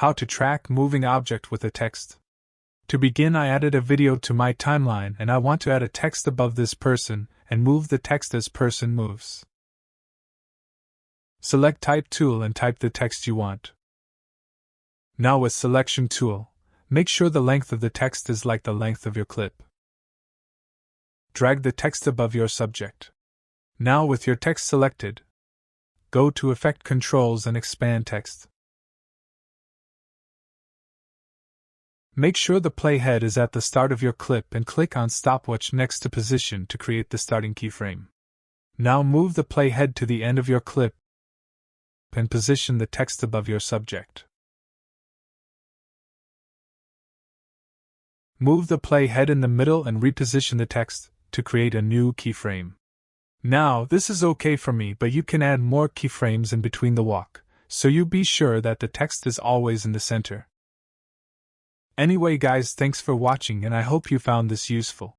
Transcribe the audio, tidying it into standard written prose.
How to track moving object with a text. To begin, I added a video to my timeline and I want to add a text above this person and move the text as person moves. Select Type tool and type the text you want. Now with Selection tool, make sure the length of the text is like the length of your clip. Drag the text above your subject. Now with your text selected, go to Effect Controls and expand text. Make sure the playhead is at the start of your clip and click on stopwatch next to position to create the starting keyframe. Now move the playhead to the end of your clip and position the text above your subject. Move the playhead in the middle and reposition the text to create a new keyframe. Now, this is okay for me, but you can add more keyframes in between the walk, so you be sure that the text is always in the center. Anyway guys, thanks for watching and I hope you found this useful.